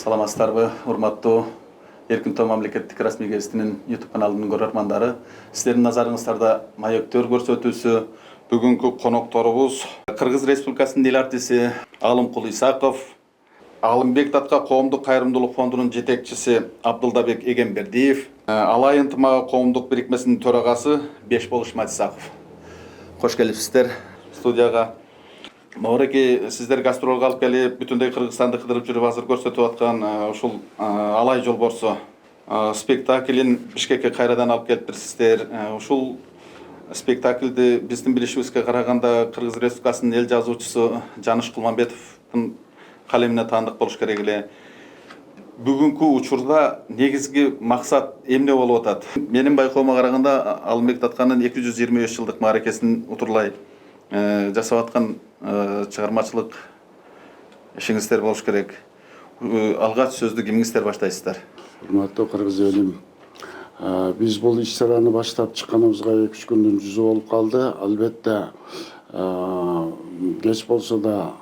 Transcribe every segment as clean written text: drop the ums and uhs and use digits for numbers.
Саламатсыздарбы, урматтуу Эркин Тоо мамлекеттик расмий гезитинин YouTube каналынын көрөрмандары. Сиздердин назарыңыздарда маектер көрсөтүүсү. Бүгүнкү конокторубуз Кыргыз Республикасынын эл артиси Алымкул Исаков, Алымбек Датка коомдук кайрымдуулук фондунун жетекчиси Абдылдабек Эгембердиев, Алай ынтымагы коомдук бирикмесинин төрагасы Бешболуш Матисаков. Кош келипсиздер студияга. Мореки сиздер гастролго алып келип, бүтүндөй Кыргызстанды кыдырып жүрүп азыр көрсөтүп аткан ушул Алай жолборсо спектаклин Бишкекке кайрадан алып келиптирсиздер. Ушул спектакльди биздин билишибизге караганда Кыргыз Республикасынын эл жазуучусу Жаныш Кулманбетовдун калемине таандык болуш керек эле. Бүгүнкү учурда негизги максат эмне болуп атат? Менин байкоома караганда Алымбек Датканын 225 жылдык мааракесин утурлай жасап аткан чыгармачылык ишиңиздер болуш керек. Алгач сөздү кимиңиздер баштайсыздар? Урматтуу кыргыз элим, биз бул иш-чараны баштап чыкканыбызга 2-3 күндүн жүзү болуп калды. Албетте кеч болсо да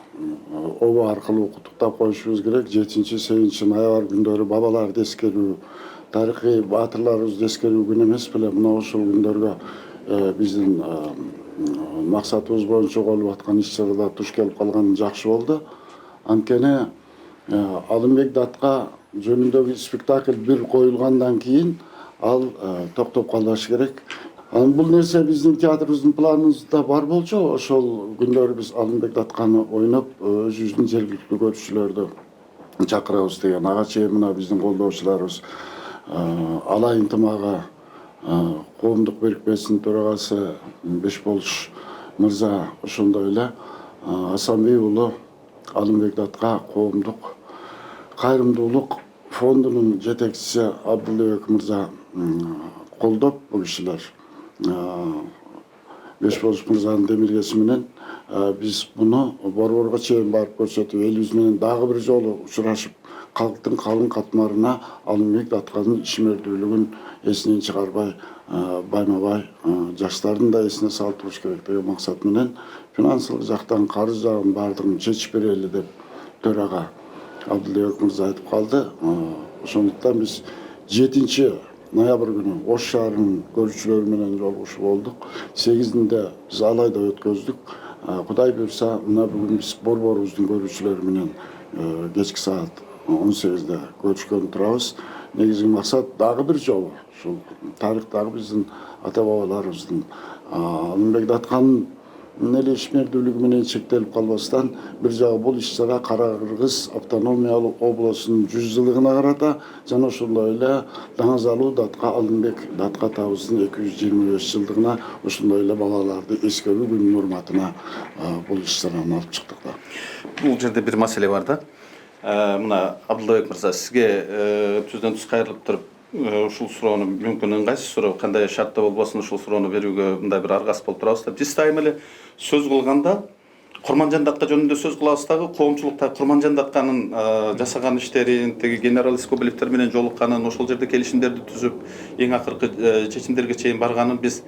оба аркылуу куттуктап коюшубуз керек. 7-8 ноябрь күндөрү бабаларды эскерүү, тарыхый баатырларыбызды эскерүү күнү эмес беле? Мына ушул күндөргө биздин максатыбыз боюнча болуп аткан иш-чарада туш келип калган жакшы болду. Анткени Алымбек Датка жөнүндөгү спектакль бир коюлгандан кийин ал токтоп калбаш керек. Бул нерсе биздин театрыбыздын планыбызда бар болчу. Ошол күндөрү биз Алымбек Датканы ойноп, өзүбүздүн жергиликтүү көрүүчүлөрдү чакырабыз деген. Ага чейин мына биздин колдоочуларыбыз Алай ынтымагы коомдук бирикмесинин төрагасы Бешболуш мырза, ошондой эле Асанбей уулу Алымбек Датка коомдук кайрымдуулук фондунун жетекчиси Абдылдабек мырза колдоп, бул кишилер Бешболуш мырзанын демилгеси менен биз муну борборго чейин барып көрсөтүп, элибиз менен дагы бир жолу учурашып, калктын калың катмарына Алымбек Датканын ишмердүүлүгүн эсинен чыгарбай, байма-бай жаштардын да эсине салып туруш керек деген максат менен финансылык жактан, карыз жагын баардыгын чечип берели деп төрага Абдылбек мырза айтып калды. Ошондуктан биз 7 ноябрь күнү Ош шаарынын көрүүчүлөрү менен жолугушуп болдук. 8-inde биз Алайда өткөздүк. Кудай буйрса, мына бүгүн биз борборубуздун көрүүчүлөрү менен кечки саат 18-де көрүшкөнү турабыз. Негизги максат дагы бир жолу ушул тарыхтагы биздин ата бабаларыбыздын Алымбек Датканын эле ишмердүүлүгү менен чектелип калбастан, бир жагы бул иш-чара Кара Кыргыз автономиялык облусунун 100 жылдыгына карата жана ошондой эле Даңазалуу Датка Алымбек Датка атабыздын 225 жылдыгына, ошондой эле бабаларды эскерүү күнүнүн урматына бул иш-чараны алып чыктык да. Бул жерде бир маселе бар да. Мына Абдылдабек мырза, сизге түздөн түз кайрылып туруп, ушул суроону мүмкүн ыңгайсыз суроо, кандай шартта болбосун ушул суроону берүүгө мындай бир аргас болуп турабыз да. Биз дайыма эле сөз кылганда Курманжан Датка жөнүндө сөз кылабыз дагы, коомчулукта Курманжан Датканын жасаган иштерин, теги генерал Искобелевтер менен жолукканын, ошол жерде келишимдерди түзүп, эң акыркы чечимдерге чейин барганын биз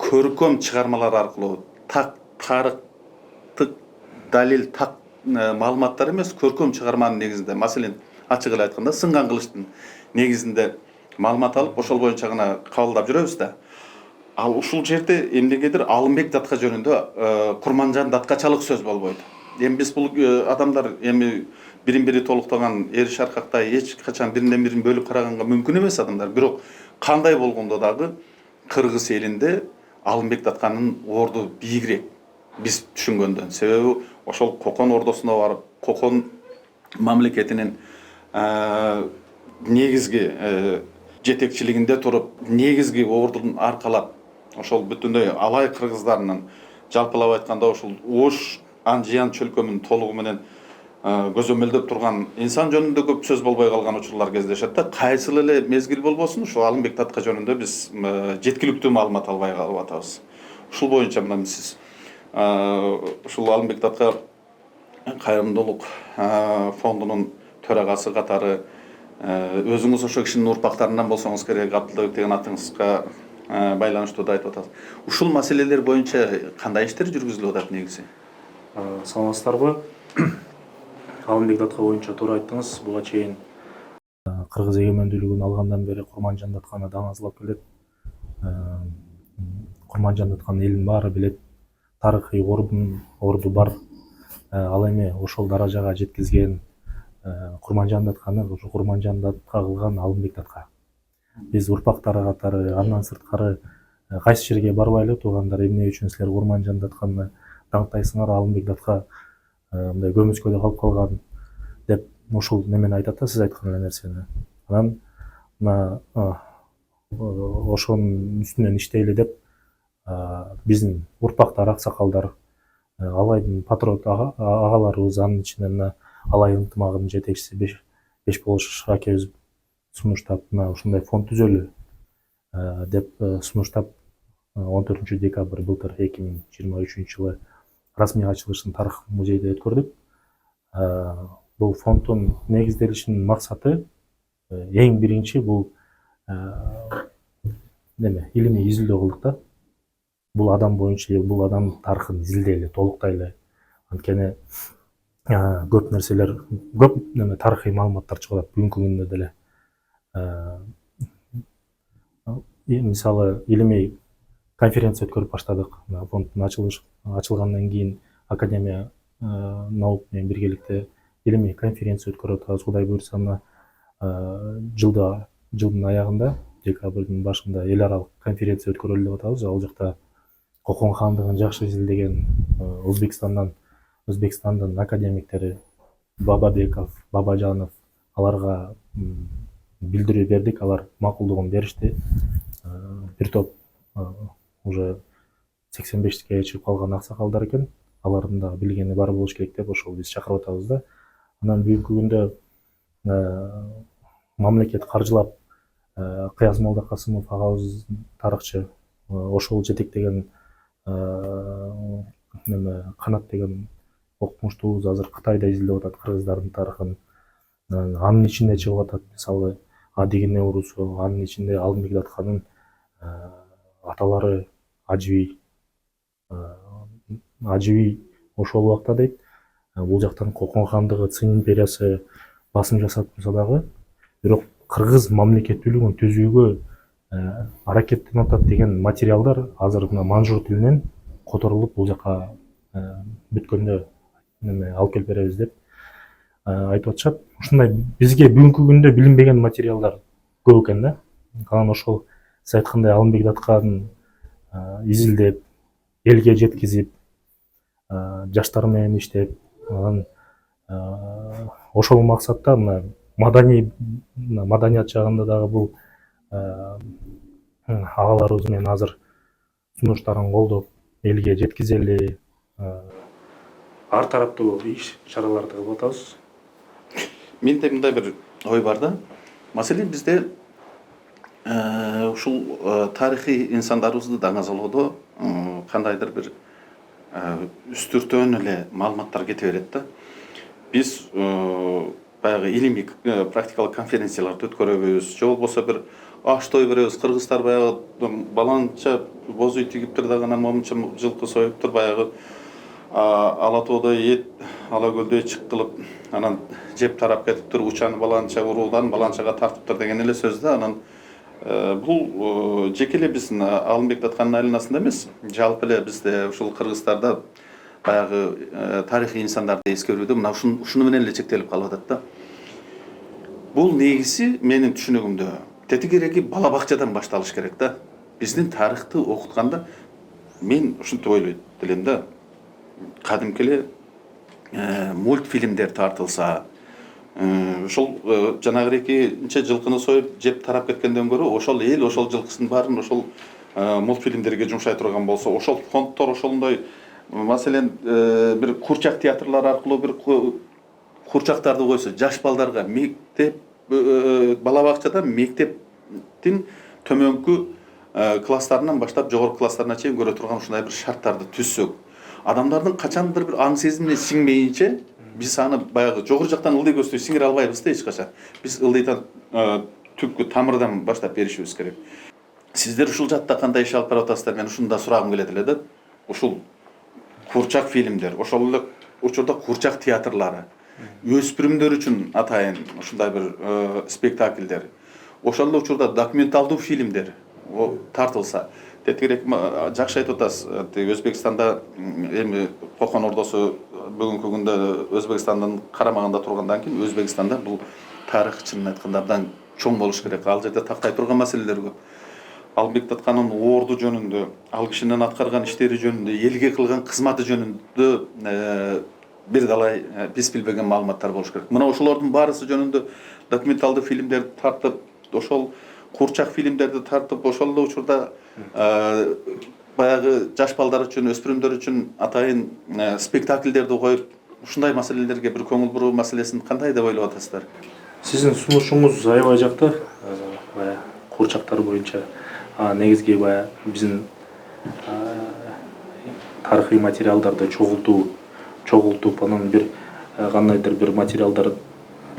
көркөм чыгармалар аркылуу, тарыхтык далил, маалыматтар эмес, көркөм чыгарманын негизинде, маселен ачык эле айтканда сынган кылычтын негизинде маалымат алып, ошол боюнча гана кабылдап жүрөбүз да. Ал ушул жерде эмнегедир Алымбек Датка жөнүндө Курманжан Даткачалык сөз болбойт. Эми биз бул адамдар эми бирин бири толуктаган эр шаркактай эч качан биринден бирин бөлүп караганга мүмкүн эмес адамдар. Бирок кандай болгондо дагы Кыргыз элинде Алымбек Датканын орду бийигирээк биз түшүнгөндөн. Себеби ошол Кокон ордосуна барып, Кокон мамлекетинин негизги жетекчилигинде туруп, негизги ордун аркалап, ошол бүтүндөй Алай кыргыздарынын жалпылап айтканда ушул Ош Анжиян чөлкөмүнүн толугу менен көзөмөлдөп турган инсан жөнүндө көп сөз болбой калган учурлар кездешет да. Кайсыл эле мезгил болбосун, ушул Алымбек Датка жөнүндө биз жеткиликтүү маалымат албай калып атабыз. Ушул боюнча мына сиз ушул Алымбек Датка кайрымдуулук фондунун төрагасы катары өзүңүз ошол кишинин урпактарынан болсоңуз керек, Абдылдабек деген атыңызга байланыштуу да айтып атасыз. Ушул маселелер боюнча кандай иштер жүргүзүлүп атат негизи? Саламатсыздарбы? Алымбек Датка боюнча туура айттыңыз. Буга чейин кыргыз эгемендүүлүгүн алгандан бери Курманжан Датканы даңазлап келет. Курманжан Датканын элдин баары билет. Тарыхый орду бар. Ал эми ошол даражага жеткизген Курманжан Датканы Курманжан Датка кылган Алымбек Датка. Биз урпактары катары андан сырткары кайсы жерге барбайлы туугандар эмне үчүн силер Курманжан Датканы даңктайсыңар, Алымбек Датка мындай көмүскөдө калып калган деп ушул немени айтат да, сиз айткан эле нерсени. Анан мына ошонун үстүнөн иштейли деп биздин урпактар, аксакалдар, алайдын патриот агаларыбыз, анын ичинде мына алай ынтымагынын жетекчиси Бешболуш акебиз сунуштап, мына ушундай фонд түзөлү деп сунуштап 14 декабрь былтыр 2023 жылы расмий ачылышын Тарых музейде өткөрдүк. Бул фонддун негизделишинин максаты эң биринчи бул илимий изилдөө кылдык да. Бул адам боюнча, бул адам тарыхын изилдейли, толуктайлы. Анткени көп нерселер, көп тарыхый маалыматтар чыгып атат бүгүнкү күндө деле. Мисалы, илимий конференция өткөрүп баштадык. Фонддун ачылгандан кийин Академия наук менен биргеликте илимий конференция өткөрүп атабыз. Кудай буйрса, мына жылдын аягында, декабрдын башында эл аралык конференция өткөрөлү деп атабыз. Ал жакта Кокон хандыгын жакшы изилдеген Өзбекстандын академиктери Бабабеков, Бабажанов, аларга билдирүү бердик, алар макулдугун беришти. Бир топ уже 85-ке чыгып калган аксакалдар экен. Алардын да билгени бар болуш керек деп ошол биз чакырып атабыз да. Анан бүгүнкү күндө мамлекет каржылап Кыяз Молдокасымов агабыз тарыхчы, ошол жетектеген Канат деген окумуштуубуз азыр Кытайда изилдеп атат кыргыздардын тарыхын. Анын ичинде чыгып атат, мисалы, Адигине урусу, анын ичинде Алымбек Датканын аталары Ажви ошол убакта дейт. Бул жактан Кокон хандыгы, Цин империясы басым жасатса дагы, бирок кыргыз мамлекеттүүлүгүн түзүүгө аракеттенип атат деген материалдар азыр мына манжур тилинен которулуп бул жака бүткөндө алып келип беребиз деп айтып атышат. Ушундай бизге бүгүнкү күндө билинбеген материалдар көп экен да. Анан ошол сиз айткандай Алымбек Датканын изилдеп, элге жеткизип, жаштар менен иштеп, анан ошол максатта мына маданият жагында дагы бул агаларыбыз менен азыр сунуштарын колдоп, элге жеткизели, ар тараптуу иш чараларды кылып атабыз. Менде мындай бир ой бар да. Маселен бизде ушул тарыхый инсандарыбызды даңазалоодо кандайдыр бир үстүртөн эле маалыматтар кете берет да. Биз баягы илимий практикалык конференцияларды өткөрөбүз, же болбосо бир аштой беребиз. Кыргыздар баягы баланча боз үй тигиптир дагы, анан момунча жылкы союптур, баягы ала тоодо эт, ала көлдө чык кылып, анан жеп тарап кетиптир, учаны баланча уруудан баланчага тартыптыр деген эле сөз да. Анан бул жеке эле биздин Алымбек Датканын айланасында эмес, жалпы эле бизде ушул Кыргызстарда баягы тарыхый инсандарды эскерүүдө мына ушуну менен эле чектелип калып атат да. Бул негизи менин түшүнүгүмдө тетигереги бала бакчадан башталыш керек да. Биздин тарыхты окутканда мен ушинтип ойлойт элем да. Кадимки эле мультфильмдер тартылса, ошол жанагы экинчи жылкыны союп жеп тарап кеткенден көрө ошол эл ошол жылкысын баарын ошол мультфильмдерге жумшай турган болсо, ошол фонддор ошондой, маселен бир курчак театрлар аркылуу бир курчактарды койсо, жаш балдарга мектеп, бала бакчада мектептин төмөнкү класстарынан баштап жогорку класстарына чейин көрө турган ушундай бир шарттарды түзсөк, адамдардын качандыр бир аң сезимине сиңмейинче биз аны баягы жогору жактан ылдый көздөй сиңире албайбыз да эч качан. Биз ылдыйдан түпкү тамырдан баштап беришибиз керек. Сиздер ушул жакта кандай иш алып барып атасыздар? Мен ушунда сурагым келет эле да. Ушул курчак фильмдер, ошол эле учурда курчак театрлары, өспүрүмдөр үчүн атайын ушундай бир спектакльдер, ошол эле учурда документалдуу фильмдер тартылса, тетигерээк жакшы айтып атасыз. Өзбекстанда эми Кокон Ордосу бүгүнкү күндө Өзбекстандын карамагында тургандан кийин Өзбекстанда бул тарых чынын айтканда абдан чоң болуш керек. Ал жерде тактай турган маселелер көп. Алымбек Таткандын орду жөнүндө, ал кишинин аткарган иштери жөнүндө, элге кылган кызматы жөнүндө бир далай биз билбеген маалыматтар болуш керек. Мына ошолордун баарысы жөнүндө документалдуу фильмдерди тартып, ошол куурчак фильмдерди тартып, ошол эле учурда баягы жаш балдар үчүн, өспүрүмдөр үчүн атайын спектакльдерди коюп, ушундай маселелерге бир көңүл буруу маселесин кандай деп ойлоп атасыздар? Сиздин сунушуңуз аябай жакты. Баягы куурчактар боюнча негизги баягы биздин тарыхый материалдарды чогултуп, анан бир кандайдыр бир материалдар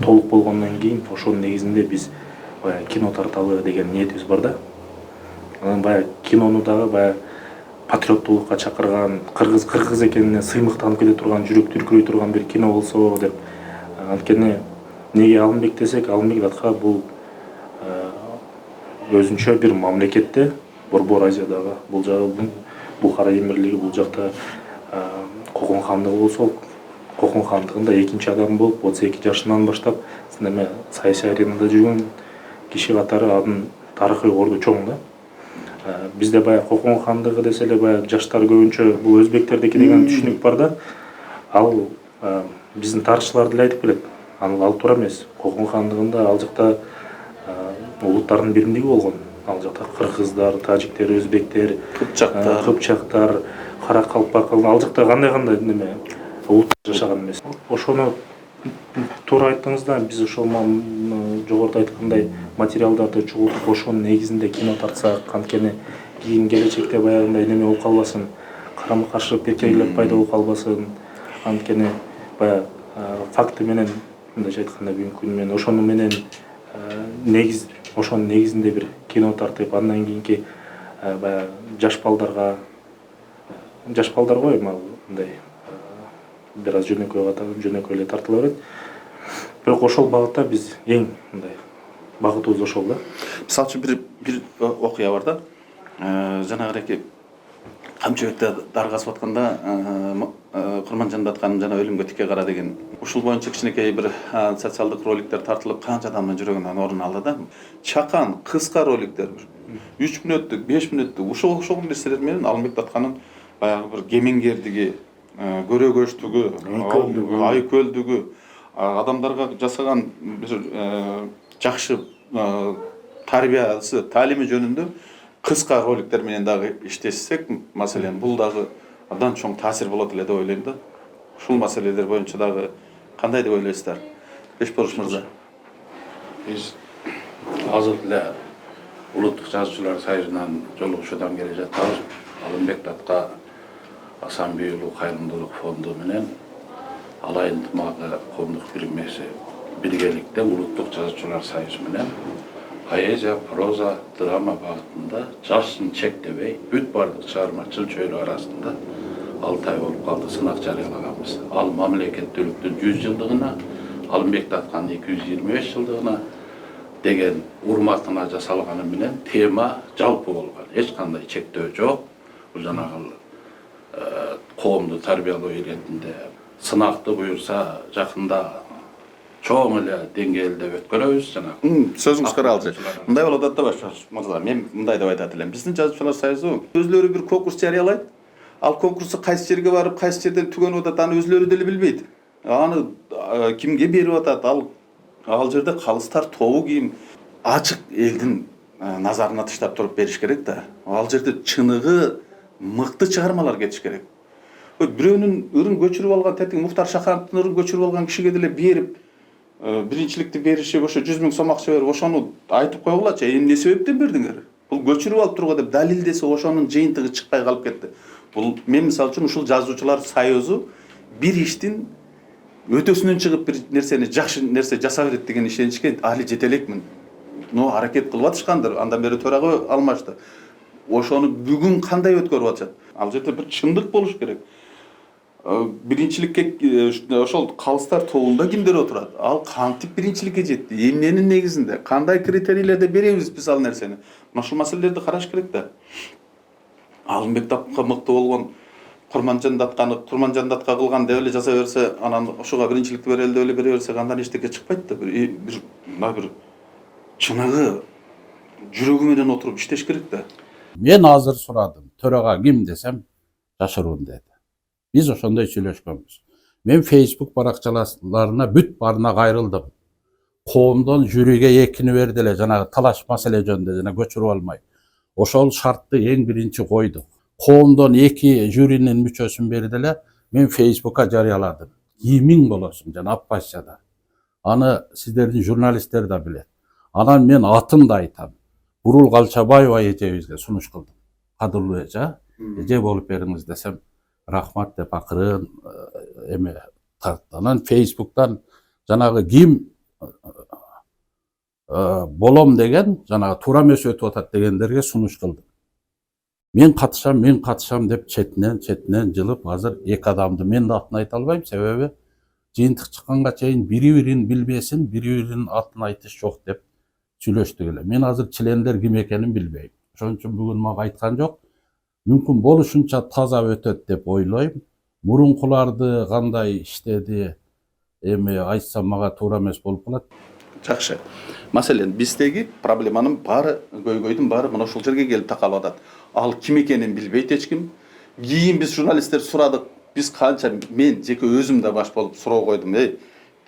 толук болгондон кийин ошонун негизинде биз баягы кино тарталы деген ниетибиз бар да. Анан баягы кинону дагы баягы патриоттуулукка чакырган, кыргыз экенине сыймыктанып кете турган, жүрөк түркүрөй турган бир кино болсо деп. Анткени неге Алымбек десек, Алымбек Татка бул өзүнчө бир мамлекетте, Борбор Азиядагы, бул жагы Бухара эмирлиги, бул жакта Кокон хандыгы болсо, Кокон хандыгында экинчи адам болуп, 32 жашынан баштап саясий аренада жүргөн киши катары анын тарыхый орду чоң да. Бизде баягы Кокон хандыгы десе эле баягы жаштар көбүнчө бул өзбектердики деген түшүнүк бар да. Ал биздин тарыхчылар деле айтып келет. Ал туура эмес. Кокон хандыгында ал жакта улуттардын биримдиги болгон. Ал жакта кыргыздар, тажиктер, өзбектер, кыпчактар, кара калпак, ал жакта кандай неме улуттар жашаган эмес. Ошону туура айттыңыз да, биз ошол жогоруда айткандай материалдарды чогултуп, ошонун негизинде кино тартсак, анткени кийин келечекте баягындай неме болуп калбасын, карама каршы пикирлер пайда болуп калбасын. Анткени баягы факты менен, мындайча айтканда бүгүнкү күнү менен ошону менен ошонун негизинде бир кино тартып, андан кийинки баягы жаш балдар го мындай бир аз жөнөкөй эле тартыла берет. Бирок ошол багытта биз эң мындай багытыбыз ошол да. Мисалы үчүн бир окуя бар да. Жанагы камчыбекте дар касып атканда Курманжан Датканын жана өлүмгө тике кара деген ушул боюнча кичинекей бир социалдык роликтер тартылып, канча адамдын жүрөгүнөн орун алды да. Чакан кыска роликтер 3 мүнөттүк, 5 мүнөттүк ушул нерселер менен Алымбек Татканын баягы бир кемеңгердиги, көрөгөчтүгү, айкөлдүгү, адамдарга жасаган бир жакшы тарбиясы, таалими жөнүндө кыска роликтер менен дагы иштесек, маселен, бул дагы абдан чоң таасир болот эле деп ойлойм да. Ушул маселелер боюнча дагы кандай деп ойлойсуздар? Бешборош мырза. Биз азыр эле Улуттук жазуучулар союзунан жолугушуудан келе жатабыз. Алымбек Татка Асанбей уулу кайрымдуулук фонду менен Алай ынтымагы коомдук бирикмеси биргеликте Улуттук жазуучулар союзу менен поэзия, проза, драма багытында жашын чектебей, бүт бардык чыгармачыл чөйрө арасында 6 ай болуп калды сынак жарыялаганбыз. Ал мамлекеттүүлүктүн 100 жылдыгына, Алымбек Татканын 225 жылдыгына деген урматына жасалганы менен тема жалпы болгон. Эч кандай чектөө жок. Бул жанагы коомду тарбиялоо иретинде сынакты буюрса жакында чоң эле деңгээлде өткөрөбүз жанагы. Сөзүңүз каралчы. Мындай болот да башбаш мырза, мен мындай деп айтат элем. Биздин жазуучулар союзу өзлөрү бир конкурс жарыялайт. Ал конкурсту кайсы жерге барып, кайсы жерден түгөнүп атат, аны өзлөрү деле билбейт. Аны кимге берип атат? Ал жерде калыстар тобу кийим ачык элдин назарына тыштап туруп бериш керек да. Ал жерде чыныгы мыкты чыгармалар кетиш керек. Бирөөнүн ырын көчүрүп алган, тетиң Муфтар Шахановдун ырын көчүрүп алган кишиге деле берип, биринчиликти беришип, ошо 100 000 сом акча берип, ошону айтып койгулачы, эмне себептен бердиңер? Бул көчүрүп алып турго деп далилдесе, ошонун жыйынтыгы чыкпай калып кетти. Бул мен мисалы үчүн ушул жазуучулар союзу бир иштин өтөсүнөн чыгып бир нерсени жакшы нерсе жаса берет деген ишеничке али жете элекмин. Аракет кылып атышкандыр, андан бери төрагы алмашты. Ошону бүгүн кандай өткөрүп атышат? Ал жерде бир чындык болуш керек. биринчиликке ошол калыстар тобунда кимдер отурат? Ал кантип биринчиликке жетти? Эмненин негизинде? Кандай критерийлерде беребиз биз ал нерсени? Мына ушул маселелерди караш керек да. Алымбек Датка мыкты болгон Курманжан Датка кылган деп эле жаза берсе, анан ошого биринчиликти берели деп эле бере берсе, андан эчтеке чыкпайт да. Бир чыныгы жүрөгү менен отуруп иштеш керек да. Мен азыр сурадым. Төрага ким десем, Жашыруун деди. Биз ошондой сүйлөшкөнбүз. Мен Facebook баракчаларына бүт барына кайрылдым. Коомдон жюриге экини берди эле, жанагы талаш маселе жөнүндө жана көчүрүп алмай. Ошол шартты эң биринчи койдук. Коомдон 2 жюринин мүчөсүн берди эле, мен Facebook'a жарыяладым. Кимиң болосуң жана Аппасчада. Аны сиздердин журналисттер да билет. Анан мен атын да айтам. Бурул Калчабаева эжебизге сунуш кылдым. Кадырлуу эже болуп бериңиз десем, рахмат деп акырын тартты. Анан Facebook'тан жанагы ким болом деген, жанагы туура эмес өтүп атат дегендерге сунуш кылдым. Мен катышам деп четинен жылып, азыр 2 адамды мен да атын айта албайм, себеби жыйынтык чыкканга чейин бири-бирин билбесин, бири-биринин атын айтыш жок деп сүйлөштүк эле. Мен азыр чилендер ким экенин билбейм. Ошон үчүн бүгүн мага айткан жок. Мүмкүн болушунча таза өтөт деп ойлойм. Мурункуларды кандай иштеди, айтсам мага туура эмес болуп калат. Жакшы. Маселен, биздеги проблеманын баары, көйгөйдүн баары мына ушул жерге келип такалып атат. Ал ким экенин билбейт эч ким. Кийин биз журналисттер сурадык. Биз канча, мен жеке өзүм да баш болуп суроо койдум.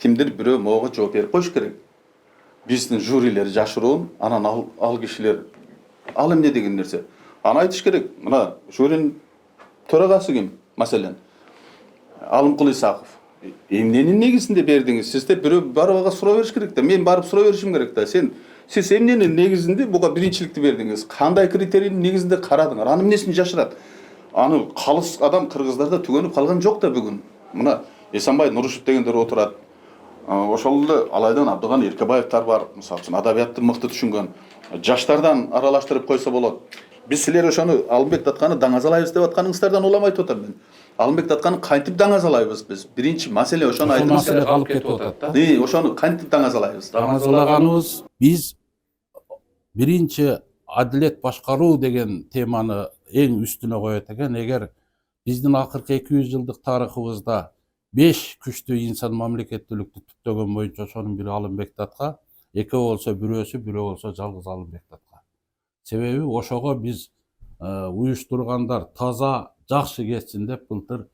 Кимдир бирөө могу жооп берип коюш керек. Биздин жюрилер Жашыруун, анан ал кишилер ал эмне деген нерсе. Аны айтыш керек. Мына жюринин төрагасы ким? Маселен, Алымкул Исаков. Эмненин негизинде бердиңиз? Сизде бирөө барып суроо бериш керек да. Мен барып суроо беришим керек да. Сиз эмненин негизинде буга биринчиликти бердиңиз? Кандай критерийдин негизинде карадыңар? Аны эмнесин жашырат? Аны калыс адам кыргыздарда түгөнүп калган жок да бүгүн. Мына Эсенбай Нурушев дегендер отурат. Ошол эле Алайдан Абдыган Эркебаевтар бар, мисалы үчүн адабиятты мыкты түшүнгөн. Жаштардан аралаштырып койсо болот. Биз силер ошону Алымбек Датканы даңазалайбыз деп атканыңыздардан уламай атам мен. Алымбек Датканы кантип даңазалайбыз биз? Биринчи маселе ошону айтыңыз. Маселе калып кетип атат да. Ошону кантип даңазалайбыз? Даңазалаганыбыз биз биринчи адилет башкаруу деген теманы эң үстүнө коет экен. Эгер биздин акыркы 200 жылдык тарыхыбызда 5 күчтүү инсан мамлекеттүүлүктү түптөгөн боюнча ошонун бири Алымбек Датка, экөө болсо бирөөсү, бирөө болсо жалгыз Алымбек Датка. Себеби ошого биз уюштургандар таза, жакшы кетсин деп былтыр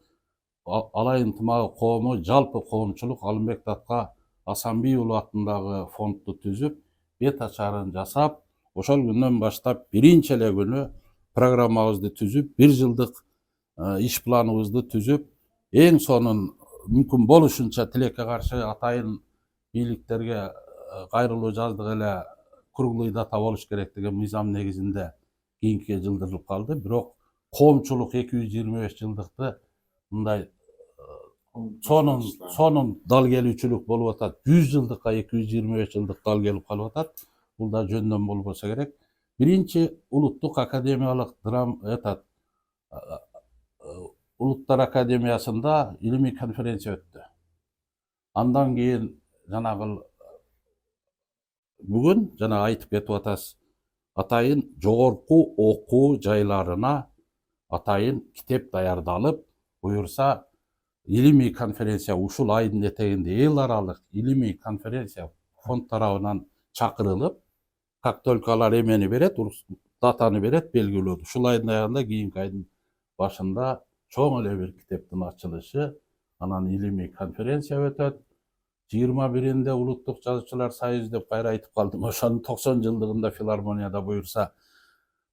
Алай ынтымагы коому, жалпы коомчулук Алымбек Датка Асанбий уулу атындагы фондду түзүп, бет ачарын жасап, ошол күндөн баштап биринчи эле күнү программабызды түзүп, 1 жылдык иш планыбызды түзүп, эң сонун мүмкүн болушунча тилекке каршы атайын бийликтерге кайрылуу жаздык эле круглый дата болуш керек деген мыйзам негизинде кийинки жылдырылып калды. Бирок коомчулук 225 жылдыкты мындай сонун дал келүүчүлүк болуп атат. 100 жылдыкка 225 жылдык дал келип калып атат. Бул да жөндөн болбосо керек. Биринчи улуттук академиялык Улуттар академиясында илимий конференция өттү. Андан кийин жанагы бүгүн жана айтып кетип атасыз, атайын жогорку окуу жайларына атайын китеп даярдалып, буюрса илимий конференция ушул айдын этегинде эл аралык илимий конференция фонд тарабынан чакырылып, как только алар эмени берет, датаны берет, белгилөө. Ушул айдын аягында кийинки айдын башында чоң эле бир китептин ачылышы, анан илимий конференция өтөт. 21-нде Улуттук жазуучулар союзу деп кайра айтып калдым. Ошонун 90 жылдыгында филармонияда буюрса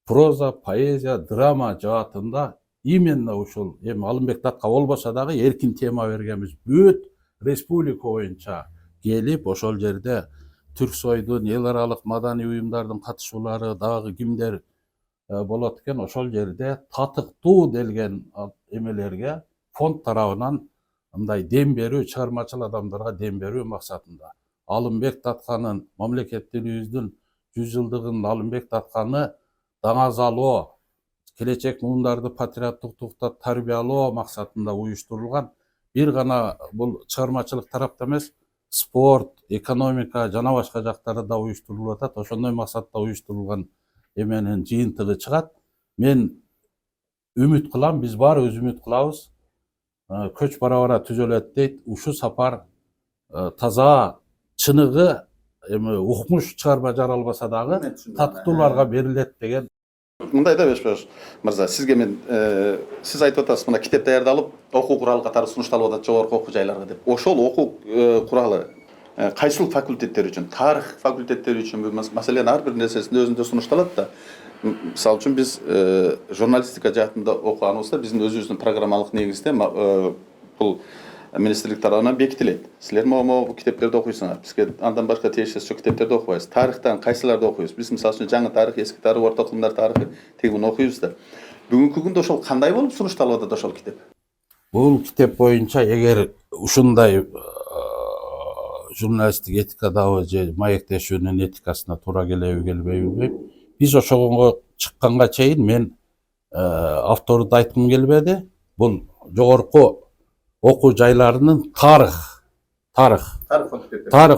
проза, поэзия, драма жаатында именно ушул Алымбек Датка болбосо дагы эркин тема бергенбиз. Бүт республика боюнча келип, ошол жерде Түрксойдун, эл аралык маданий уюмдардын катышуулары дагы кимдер болот экен, ошол жерде татыктуу делген эмелерге фонд тарабынан мындай дем берүү, чыгармачыл адамдарга дем берүү максатында. Алымбек Датканын, мамлекеттүүлүгүбүздүн 100 жылдыгын Алымбек Датканы даңазалоо, келечек муундарды патриоттуктукта тарбиялоо максатында уюштурулган бир гана бул чыгармачылык тарапта эмес, спорт, экономика жана башка жактары да уюштурулуп атат. Ошондой максатта уюштурулган эменин жыйынтыгы чыгат. Мен үмүт кылам, биз баарыбыз үмүт кылабыз. Көч бара түзөлөт дейт. Ушул сапар таза, чыныгы эми укмуш чыгарма жаралбаса дагы таттууларга берилет деген. Мындай да Бешбаш мырза, сизге мен сиз айтып атасыз, мына китеп даярдалып, окуу куралы катары сунушталып атат жогорку окуу жайларга деп. Ошол окуу куралы кайсыл факультеттер үчүн, тарых факультеттери үчүн маселен ар бир нерсесинде өзүндө сунушталат да. Мисалы үчүн биз журналистика жаатында окуганыбызда биздин өзүбүздүн программалык негизде бул министрлик тарабынан бекитилет. Силер могу китептерди окуйсуңар. Бизге андан башка тиешеси жок китептерди окубайбыз. Тарыхтан кайсыларды окуйбуз? Биз мисалы үчүн жаңы тарых, эски тарых, орто кылымдар тарыхы тегин окуйбуз да. Бүгүнкү күндө ошол кандай болуп сунушталып атат ошол китеп? Бул китеп боюнча эгер ушундай журналисттик этикадабы же маектешүүнүн этикасына туура келеби келбейби билбейм. Биз ошого чыкканга чейин мен авторду айткым келбеди. Бул жогорку окуу жайларынын тарых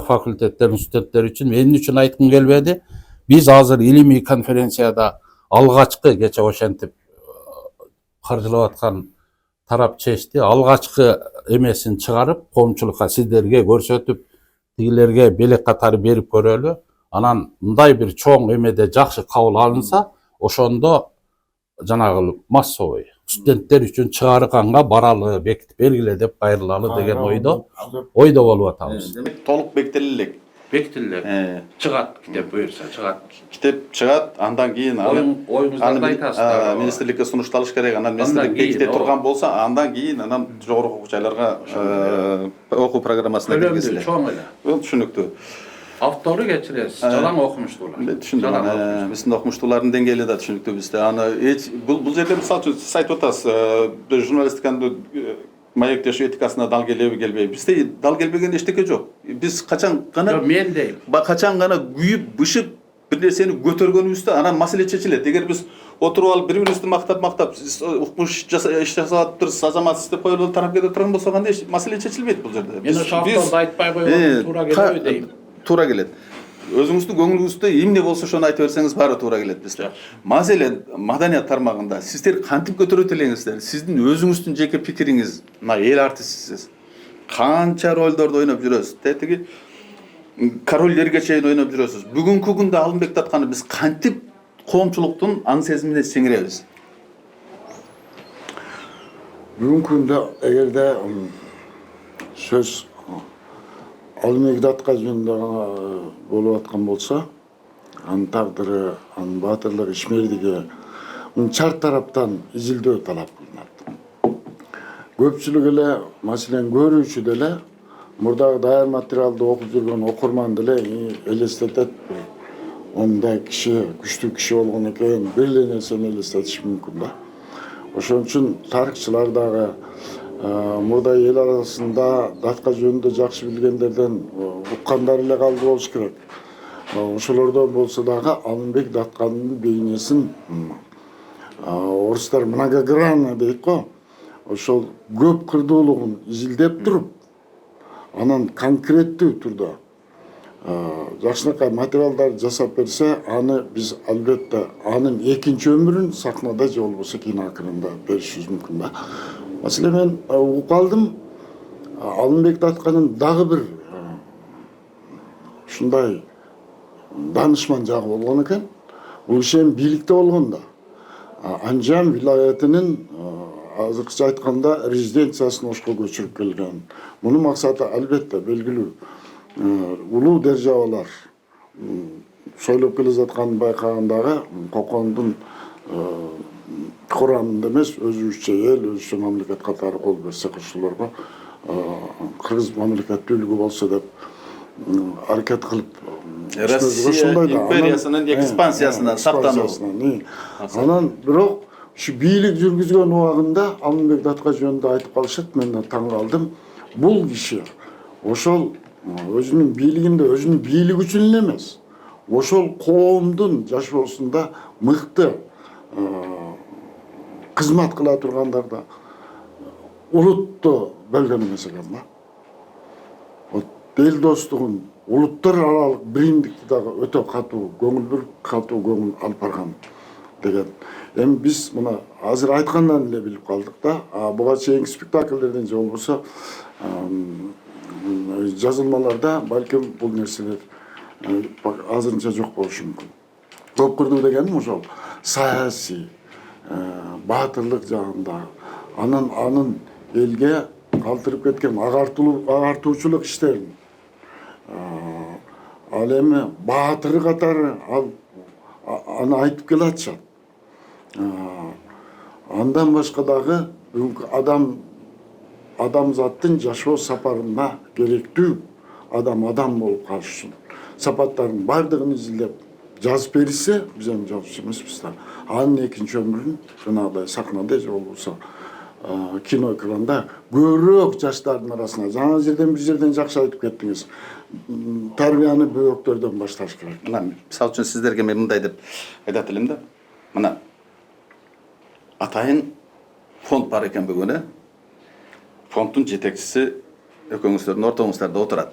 факультеттеринин студенттери үчүн, мен үчүн айткым келбеди. Биз азыр илимий конференцияда алгачкы кече ошентип каржылап аткан тарап чечти. Алгачкы эмесин чыгарып, коомчулукка сиздерге көрсөтүп, тигилерге белек катары берип көрөлү. Анан мындай бир чоң эмеде жакшы кабыл алынса, ошондо жанагы массовый студенттер үчүн чыгарганга баралы, бекитип белгиле деп кайрылалы деген ойдо болуп атабыз. Демек толук бекитиле Бекитилет. Чыгат китеп буюрса, чыгат. Китеп чыгат, андан кийин оюңуздарды айтасыздар. министрликке сунушталыш керек. Анан министрлик беките турган болсо, андан кийин жогорку окуу жайларга окуу программасына киргизилет. Чоң эле. Бул түшүнүктүү. Автору кечиресиз, жалаң окумуштуулар. Түшүндүм. Биздин окумуштуулардын деңгээли да түшүнүктүү бизде. Аны бул жерде мисалы үчүн сиз айтып атасыз, журналистиканын маектешүү этикасына дал келеби келбейби. Бизде дал келбеген эчтеке жок. Биз качан гана мен дейм. Качан гана күйүп, бышып бир нерсени көтөргөнүбүздө анан маселе чечилет. Эгер биз отуруп алып бири-бирибизди мактап, укмуш иш жасап турсуз, азаматсыз деп коюп алып тарап кете турган болсо кандай маселе чечилбейт бул жерде. Мен ошо авторду айтпай койгон туура келеби дейм. Туура келет. Өзүңүздүн көңүлүңүздө эмне болсо ошону айтып берсеңиз баары туура келет бизде. Маселен, маданият тармагында сиздер кантип көтөрөт элеңиздер? Сиздин өзүңүздүн жеке пикириңиз, мына эл артистисиз. Канча ролдорду ойноп жүрөсүз. Тетиги королдерге чейин ойноп жүрөсүз. Бүгүнкү күндө Алымбек Татканы биз кантип коомчулуктун аң сезимине сиңиребиз? Бүгүнкү күндө эгерде сөз Алымбек Татка жөнүндө болуп аткан болсо, анын тагдыры, анын баатырлыгы, ишмердиги чарт тараптан изилдөө талап кылынат. Көпчүлүк эле, маселен көрүүчү деле, мурдагы даяр материалды окуп жүргөн окурман деле элестетет. Ондай киши, күчтүү киши болгон экен, бир эле нерсени элестетиш мүмкүн да. Ошон үчүн тарыхчылар дагы мурда эл арасында Татка жөнүндө жакшы билгендерден уккандар эле калды болуш керек. Ошолордон болсо дагы Алымбек Татканын бейнесин орустар многогранно дейт го. Ошол көп кырдуулугун изилдеп туруп, анан конкреттүү турда жакшынакай материалдар жасап берсе, аны биз албетте анын экинчи өмүрүн сахнада же болбосо кино акырында беришибиз мүмкүн да. Маселен, мен угуп калдым, Алымбек Татканын дагы бир ушундай данышман жагы болгон экен. Бул киши бийликте болгон да. Анжам вилаятынын азыркыча айтканда резиденциясын Ошко көчүрүп келген. Мунун максаты албетте белгилүү улуу державалар сойлоп келе жатканын байкагандагы Кокондун курамында эмес, өзүбүзчө эл, өзүбүзчө мамлекет катары кол берсек ошолорго кыргыз мамлекеттүүлүгү болсо деп аракет кылып, Россия империясынын экспансиясынан сактануу. Анан бирок ушу бийлик жүргүзгөн убагында Алымбек Татка жөнүндө айтып калышат, мен таң калдым. Бул киши ошол өзүнүн бийлигинде өзүнүн бийлиги үчүн эле эмес, ошол коомдун жашоосунда мыкты кызмат кыла тургандарда улутту бөлгөн эмес экен да. Вот эл достугун, улуттар аралык биримдикти дагы өтө катуу көңүл алып барган деген. Эми биз мына азыр айткандан эле билип калдык да. Буга чейинки спектакльдерден же болбосо жазылмаларда балким бул нерселер азырынча жок болушу мүмкүн. Көп кырдуу дегеним ошол саясий баатырлык жагында анын элге калтырып кеткен агартуучулук иштерин ал эми баатыры катары аны айтып келатышат. Андан башка дагы бүгүнкү адамзаттын жашоо сапарына керектүү адам болуп калыш үчүн сапаттардын бардыгын изилдеп жазып берилсе, биз эми жазуучу эмеспиз да. Анын экинчи өмүрүн жанагыдай сахнада же болбосо кино экранда көбүрөөк жаштардын арасына, жаңа жерден бир жерден жакшы айтып кеттиңиз. Тарбияны бөбөктөрдөн башташ керек. Мына мисалы үчүн сиздерге мен мындай деп айтат элем да. Мына атайын фонд бар экен бүгүн, фонддун жетекчиси экөөңүздөрдүн ортоңуздарда отурат.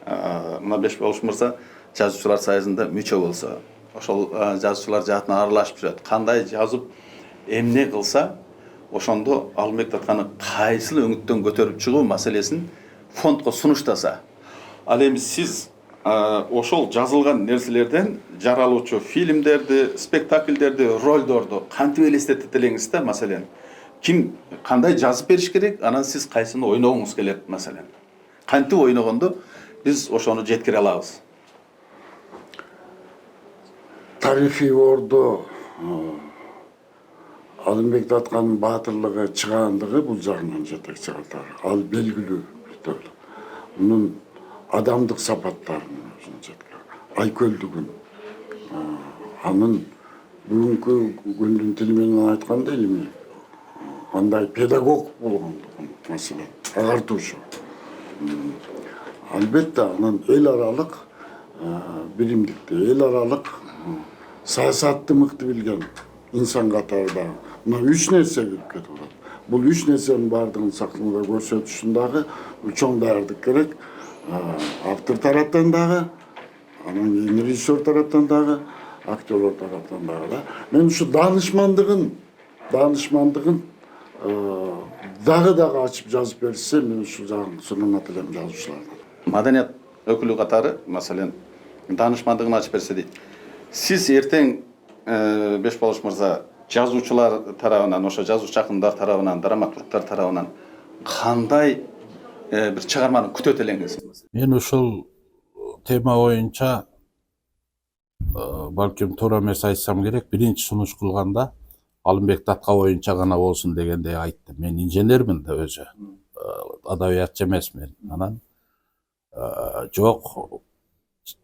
Мына Бешболуш мырза жазуучулар союзунда мүчө болсо, ошол жазуучулар жаатына аралашып жүрөт. Кандай жазып, эмне кылса, ошондо Алымбек Татканы кайсыл өңүттөн көтөрүп чыгуу маселесин фондко сунуштаса. Ал эми сиз ошол жазылган нерселерден жаралуучу фильмдерди, спектакльдерди, ролдорду кантип элестетет элеңиз да, маселен? Ким кандай жазып бериш керек, анан сиз кайсыны ойногуңуз келет, маселен? Кантип ойногондо биз ошону жеткире алабыз? Тарихи ордо Алымбек Таткандын баатырлыгы, чыгаандыгы бул жагынан жетекчи катары. Ал белгилүү. Мунун адамдык сапаттарын айкөлдүгүн, анын бүгүнкү күндүн тили менен айтканда эле кандай педагог болгондугун, маселен, агартуучу. Албетте анын эл аралык биримдикти, эл аралык саясатты мыкты билген инсан катары мына 3 нерсе кирип кетип атат. Бул 3 нерсенин баардыгын сахнада көрсөтүшүн дагы чоң даярдык керек. Автор тараптан дагы, анан кийин режиссер тараптан дагы, актерлор тараптан дагы да. Мен ушу даанышмандыгын дагы ачып жазып берсе, мен ушу жагын сунунат элем жазуучулардан. Маданият өкүлү катары, маселен, даанышмандыгын ачып берсе дейт. Сиз эртең Бешболуш мырза жазуучулар тарабынан, ошо жазуучу акындар тарабынан, драматургтар тарабынан кандай бир чыгарманы күтөт элеңиз? Мен ушул тема боюнча балким туура эмес айтсам керек, биринчи сунуш кылганда Алымбек Татка боюнча гана болсун дегендей айттым. Мен инженермин да өзү. Адабиятчы эмесмин. Анан жок,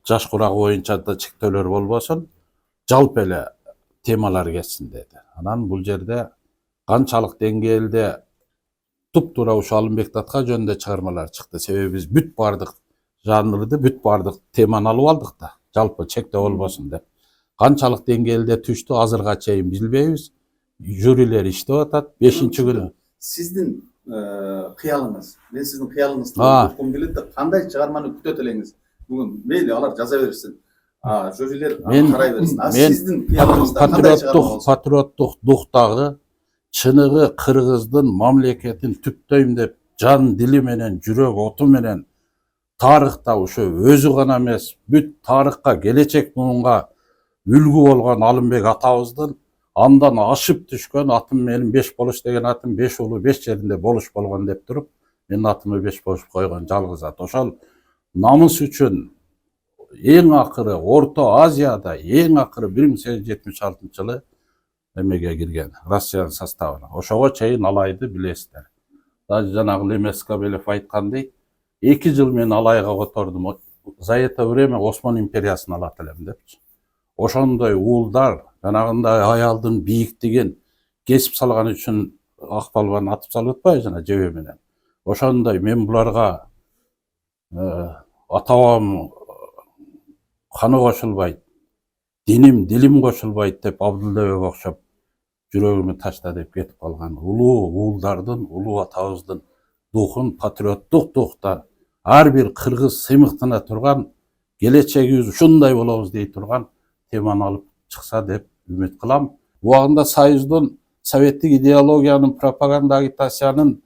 жаш курагы боюнча да чектөөлөр болбосун, жалпы эле темалар кетсин деди. Анан бул жерде канчалык деңгээлде туп-туура ушу Алымбек Татка жөнүндө чыгармалар чыкты. Себеби биз бүт бардык жанрды, бүт бардык теманы алып алдык да, жалпы чектөө болбосун деп. Канчалык деңгээлде түштү азырга чейин билбейбиз. Жюрилер иштеп атат. 5-күнү. Сиздин кыялыңыз, мен сиздин кыялыңызды окугум келет да, кандай чыгарманы күтөт элеңиз? Бүгүн мейли алар жаза берсин. Жюрилер карай берсин. Сиздин кыялыңызда кандай чыгарма? Патриоттук дуктагы чыныгы кыргыздын мамлекетин түптөйм деп жан дили менен, жүрөк оту менен тарыхта ушу өзү гана эмес, бүт тарыхка, келечек муунга үлгү болгон Алымбек атабыздын андан ашып түшкөн атым менин Бешболуш деген атым 5 улуу 5 жеринде болуш болгон деп туруп, менин атымы Бешболуш койгон жалгыз ат. Ошол намыс үчүн эң акыры Орто Азияда эң акыры 1876 жылы эмеге кирген, Россиянын составына. Ошого чейин алайды билесиздер. Даже жанагы Лемес Кабелев айткандай, 2 жыл мен алайга котордум. За это время Осман империясын алат элем депчи. Ошондой уулдар, жанагындай аялдын бийиктигин кесип салган үчүн Акбалбан атып салып атпайбы жана жебе менен. Ошондой мен буларга ата-бабам каны кошулбайт, диним, дилим кошулбайт деп Абдулдебек окшоп жүрөгүмө ташта деп кетип калган улуу уулдардын, улуу атабыздын духун, патриоттук духта ар бир кыргыз сыймыктана турган, келечегибиз ушундай болобуз дей турган теманы алып чыкса деп үмүт кылам. Убагында Союздун советтик идеологиянын, пропаганда агитациянын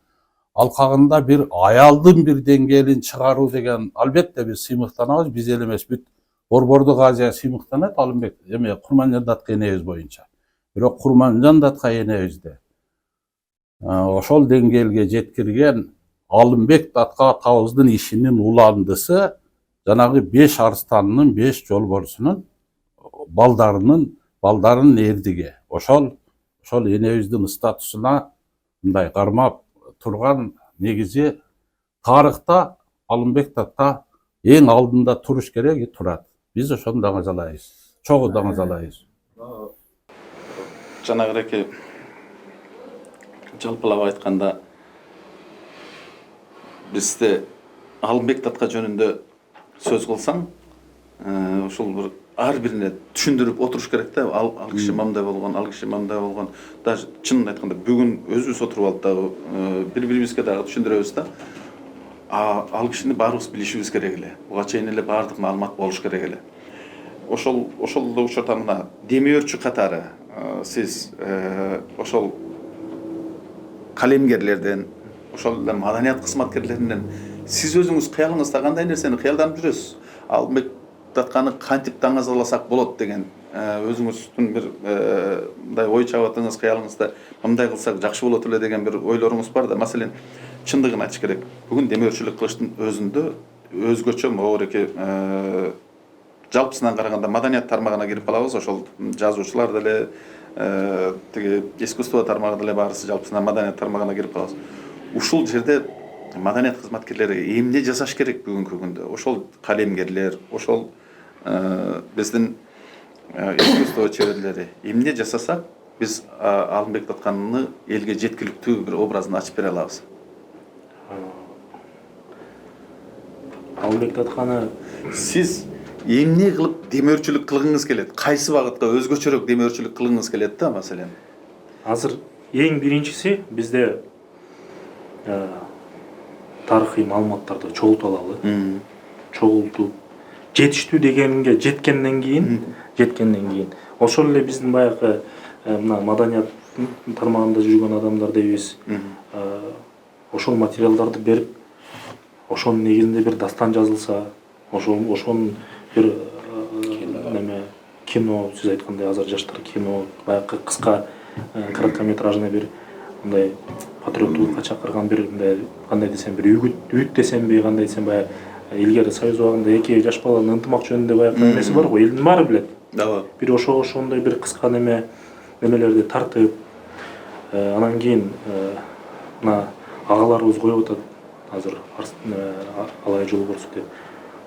алкагында бир аялдын бир деңгээлин чыгаруу деген албетте биз сыймыктанабыз, биз эле эмес, бүт Борбордук Азия сыймыктанат Алымбек эме Курманжан Датка энебиз боюнча. Бирок Курманжан Датка энебизде ошол деңгээлге жеткирген Алымбек Датка атабыздын ишинин уландысы жанагы 5 арстанынын, 5 жолборсунун балдарынын эрдиги. Ошол энебиздин статусуна мындай кармап турган негизи тарыхта Алымбек Датка эң алдында туруш керек и турат. Биз ошону даңазалайбыз. Чогуу даңазалайбыз. Жанагыраки жалпылап айтканда бизде Алымбек Датка жөнүндө сөз кылсаң, ошол бир ар бирине түшүндүрүп отуруш керек да. Ал киши мындай болгон, ал киши мындай болгон. Даже чынын айтканда бүгүн өзүбүз отуруп алып дагы бири-бирибизге дагы түшүндүрөбүз да. Ал кишини баарыбыз билишибиз керек эле. Буга чейин эле баардык маалымат болуш керек эле. Ошол учурда мына демиөрчү катары сиз ошол калемгерлерден, ошол эле маданият кызматкерлеринен сиз өзүңүз кыялыңызда кандай нерсени кыялданып жүрөсүз? Алымбек Датканы кантип даңазаласак болот деген өзүңүздүн бир мындай ой чабатыңыз, кыялыңызда мындай кылсак жакшы болот эле деген бир ойлоруңуз бар да. Маселен, чындыгын айтыш керек. Бүгүн демиөрчүлүк кылыштын өзүндө өзгөчө могуреки жалпысынан караганда маданият тармагына кирип калабыз. Ошол жазуучулар деле, тиги искусство тармагы деле баарысы жалпысынан маданият тармагына кирип калабыз. Ушул жерде маданият кызматкерлери эмне жасаш керек бүгүнкү күндө? Ошол калемгерлер, ошол биздин искусство чеберлери эмне жасасак биз Алымбек Датканы элге жеткиликтүү бир образын ачып бере алабыз? Алымбек Датканы Сиз эмне кылып демиөрчүлүк кылгыңыз келет? Кайсы багытка өзгөчөрөөк демиөрчүлүк кылгыңыз келет да, маселен? азыр эң биринчиси бизде тарыхый маалыматтарды чогултуп алалы. Чогултуп жетиштүү дегенге жеткенден кийин ошол эле биздин баягы мына маданият тармагында жүргөн адамдар дейбиз. Ошол материалдарды берип, ошонун негизинде бир дастан жазылса, ошонун бир кино, сиз айткандай азыр жаштар кино, баягы кыска короткометражный бир мындай патриоттуулукка чакырган бир мындай кандай десем бир үгүт десемби, кандай десем баягы илгери Союз убагында эки жаш баланын ынтымак жөнүндө баягы эмеси бар го, элдин баары билет. Бир ошондой бир кыска немелерди тартып, анан кийин мына агаларыбыз коюп атат азыр алай жолборсу деп.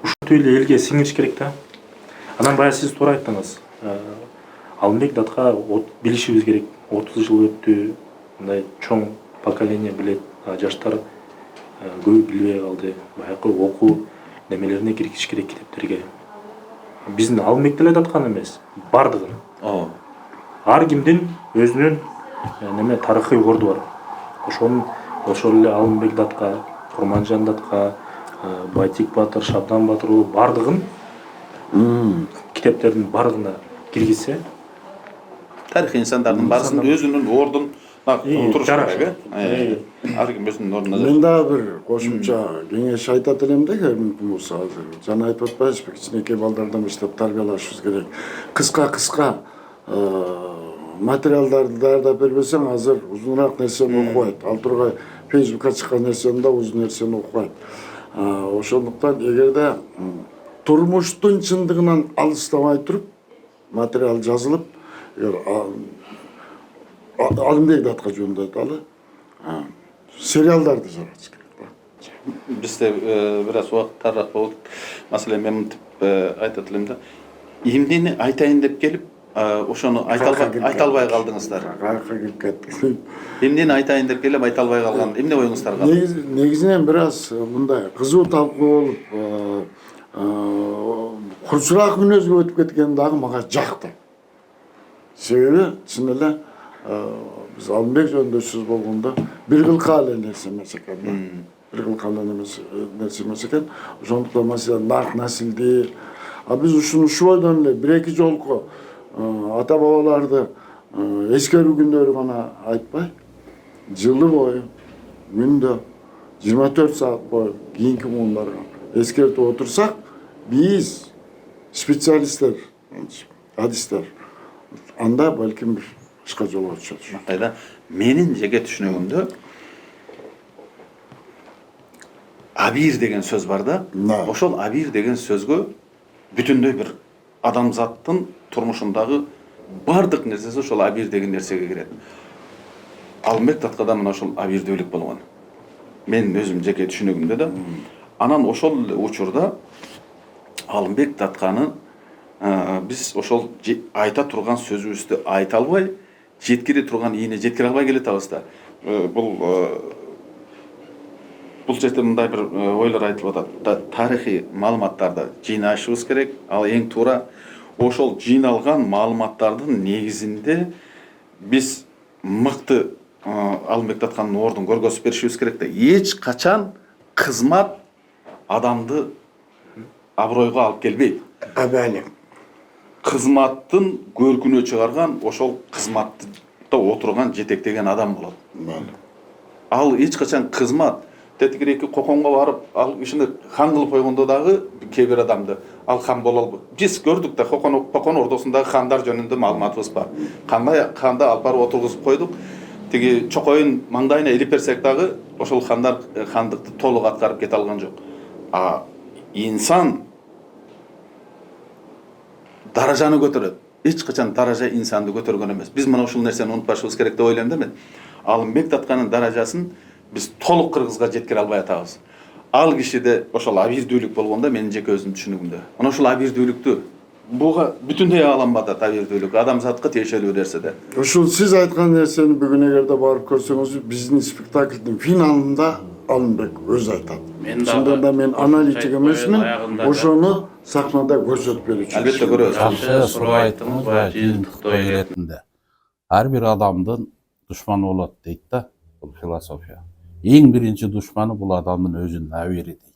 Ушинтип эле элге сиңириш керек да. Анан баягы сиз туура айттыңыз. Алымбек Датка билишибиз керек. 30 жыл өттү, мындай чоң поколение билет, жаштар көбү билбей калды. Баягы окуу немелерине киргизиш керек, китептерге. Биздин Алымбек деле Датканы эмес, бардыгын. Ар кимдин өзүнүн тарыхый орду бар. Ошол эле Алымбек Датка, Курманжан Датка, Байтик Батыр, Шабдан Батыр уулу бардыгын китептердин бардыгына киргизсе, тарыхый инсандардын баарысынын өзүнүн ордун туруш керек. Ар ким өзүнүн ордуна. Мен дагы бир кошумча кеңеш айтат элем да, мүмкүн болсо азыр. Жана айтып атпайсызбы, кичинекей балдардан баштап тарбиялашыбыз керек. Кыска материалдарды даярдап бербесең, азыр узунураак нерсени окубайт. Ал тургай Facebookка чыккан нерсени да узун нерсени окубайт. Ошондуктан эгерде турмуштун чындыгынан алыстабай туруп материал жазылып, Алымбек Датка жөнүндө айталы, сериалдарды жаратыш керек. Бизде бир аз убакыт тарыраак болот. Маселен, мен мынтип айтат элем да. Эмнени айтайын деп келип, ошону айта албай калдыңыздар. Кайыкка кирип кеттик. Эмнени айтайын деп келип, айта албай калган. Эмне оюңуздар калды? Негизинен бир аз мындай кызуу талкуу болуп, курчураак мүнөзгө өтүп кеткен дагы мага жакты. Себеби чын эле Biz Alınбек жөнүндө сөз болгондо бир кылка эле нерсе эмес экен да. Бир кылка эле нерсе эмес экен. Ошондуктан маселен нарк насилди биз ушуну бойдон эле бир эки жолку ата бабаларды эскерүү күндөрү гана айтпай, жылы бою, күндө 24 saat бою кийинки муундарга эскертип отурсак, биз специалисттер, адистер анда балким бир башка жолго түшөт. Кайда менин жеке түшүнүгүмдө абир деген сөз бар да. Ошол абир деген сөзгө бүтүндөй бир адамзаттын турмушундагы бардык нерсеси ошол абир деген нерсеге кирет. Алымбек Таткада мына ошол абирдүүлүк болгон. Мен өзүм жеке түшүнүгүмдө да. Анан ошол учурда Алымбек Татканы биз ошол айта турган сөзүбүздү айта албай, жеткире турган ийине жеткире албай келатабыз да. Бул жерде мындай бир ойлор айтылып атат. Тарыхый маалыматтарды жыйнашыбыз керек. Ал эң туура ошол жыйналган маалыматтардын негизинде биз мыкты Алымбек Таткандын ордун көргөзүп беришибиз керек да. Эч качан кызмат адамды абройго алып келбейт. Абайлы. Кызматтын көркүнө чыгарган ошол кызматта отурган жетектеген адам болот. Ал эч качан кызмат тетигиреки коконго барып, ал ишини хан кылып койгондо дагы кээ адамды ал хан боло албайт. Биз көрдүк да Кокон ордосундагы хандар жөнүндө маалыматыбыз бар. Кандай ханды алып барып отургузуп койдук. Тиги чокойун маңдайына илип берсек дагы ошол хандар хандыкты толук аткарып кете алган жок. Инсан даражаны көтөрөт. Эч качан даража инсанды көтөргөн эмес. Биз мына ушул нерсени унутпашыбыз керек деп ойлойм да мен. Алымбек Татканын даражасын биз толук кыргызга жеткире албай атабыз. Ал кишиде ошол абирдүүлүк болгондо менин жеке өзүм түшүнүгүмдө. Мына ошол абирдүүлүктү буга бүтүндөй ааламда абирдүүлүк адамзатка тиешелүү нерседе. Ушул сиз айткан нерсени бүгүн эгерде барып көрсөңүз, биздин спектаклдын финалында Алымбек өзү айтат. Чындыгында да мен аналитик эмесмин, ошону сахнада көрсөтүп берүүчү. Албетте көрөбүз. Жакшы суроо айттыңыз баягы жыйынтыкта иретинде. Ар бир адамдын душманы болот дейт да, бул философия. Эң биринчи душманы бул адамдын өзүнүн абири дейт.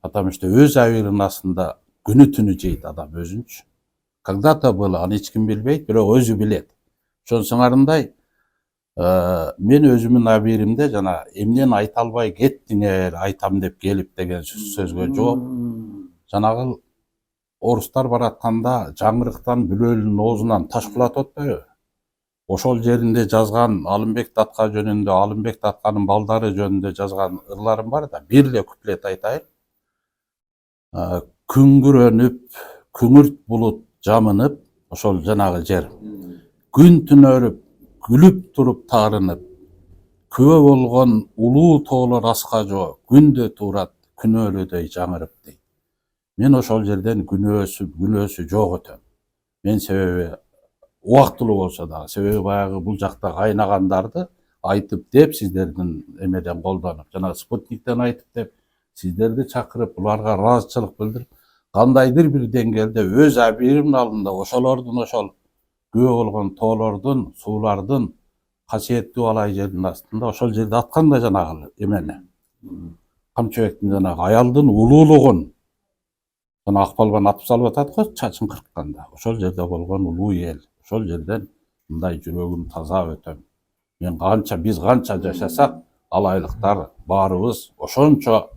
Потому что өз абиринин астында күнү түнү жейт адам өзүнчү. Когда-то было, аны эч ким билбейт, бирок өзү билет. Ошонсуңарындай мен өзүмдүн абиримде жана эмнени айта албай кеттиңер, айтам деп келип деген сөзгө жооп. Жанагы орустар баратканда жаңгырыктан бүлөлүнүн оозунан таш кулатып атпайбы? Ошол жеринде жазган Алымбек Татка жөнүндө, Алымбек Татканын балдары жөнүндө жазган ырларым бар да, бир эле куплет айтайын. Күңгүрөнүп, күңүрт булут жамынып, ошол жанагы жер. Күн түнөрүп, күлүп туруп таарынып, күбө болгон улуу тоолор аска жоо, күндө турат күнөөлөдөй жаңырып дейт. Мен ошол жерден күнөөсү жок өтөм. Мен себеби убактылуу болсо дагы, себеби баягы бул жакта кайнагандарды айтып деп сиздердин эмеден колдонуп, жана спутниктен айтып деп сиздерди чакырып, буларга ыраазычылык билдирип, кандайдыр бир деңгээлде өз абиримдин алдында ошолордун ошол күбө болгон тоолордун, суулардын касиеттүү алай жердин астында ошол жерде аткан да жанагы эмени. Камчыбектин жанагы аялдын улуулугун жана Акбалбан атып салып атат го чачын кыркканда. Ошол жерде болгон улуу эл. Ошол жерден мындай жүрөгүм таза өтөм. Биз канча жашасак, алайлыктар баарыбыз ошончо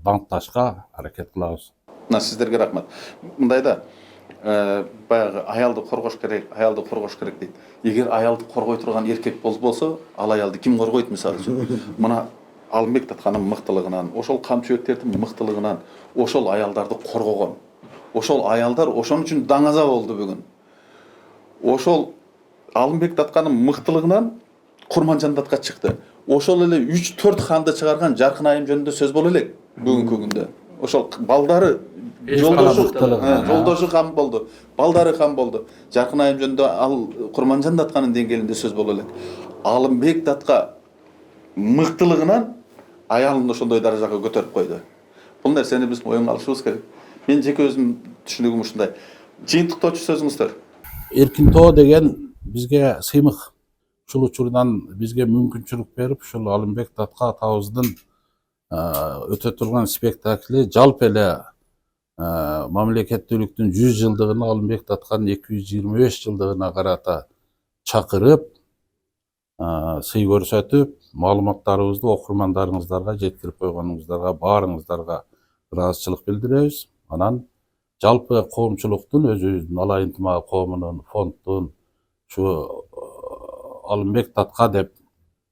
даңкташка аракет кылабыз. Сиздерге рахмат. Мындай да баягы аялды коргош керек дейт. Эгер аялды коргой турган эркек болсо, ал аялды ким коргойт мисалы үчүн? Мына Алымбек Татканын мыктылыгынан, ошол камчыбектердин мыктылыгынан ошол аялдарды коргогон. Ошол аялдар ошон үчүн даңаза болду бүгүн. Ошол Алымбек Татканын мыктылыгынан Курманжандатка чыкты. Ошол эле 3-4 ханды чыгарган Жаркын айым жөнүндө сөз боло элек бүгүнкү күндө. Ошол балдары жолдошу хан болду, балдары хан болду. Жаркын айым жөнүндө ал Курманжандатканын деңгээлинде сөз боло элек. Алымбек Татка мыктылыгынан аялын ошондой даражага көтөрүп койду. Бул нерсени биз моюнга алышыбыз керек. Мен жеке өзүм түшүнүгүм ушундай. Жыйынтыктоочу сөзүңүздөр. Эркин тоо деген бизге сыймык. Ушул учурдан бизге мүмкүнчүлүк берип, ушул Алымбек Датка атабыздын өтө турган спектакли жалпы эле мамлекеттүүлүктүн 100 жылдыгына, АлымбекДатканын 225 жылдыгына карата чакырып, сый көрсөтүп, маалыматтарыбызды окурмандарыңыздарга жеткирип койгонуңуздарга баарыңыздарга ыраазычылык билдиребиз. Анан жалпы коомчулуктун, өзүбүздүн Алай ынтымагы коомунун, фонддун ушу Алымбек Датка деп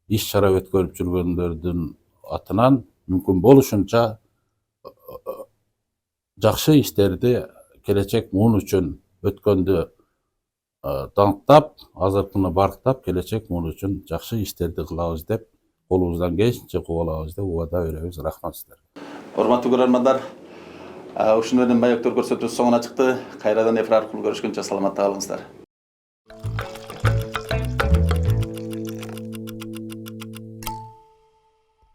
иш чара өткөрүп жүргөндөрдүн атынан мүмкүн болушунча жакшы иштерди келечек муун үчүн өткөндү даңктап, азыркыны барктап, келечек муун үчүн жакшы иштерди кылабыз деп, колубуздан келишинче кубалабыз деп убада беребиз. Рахмат сиздерге. Урматтуу көрөрмандар, ушуну менен маектör көрсөтүүсү соңуна чыкты. Кайрадан эфир аркылуу көрүшкөнчө саламатта калыңыздар.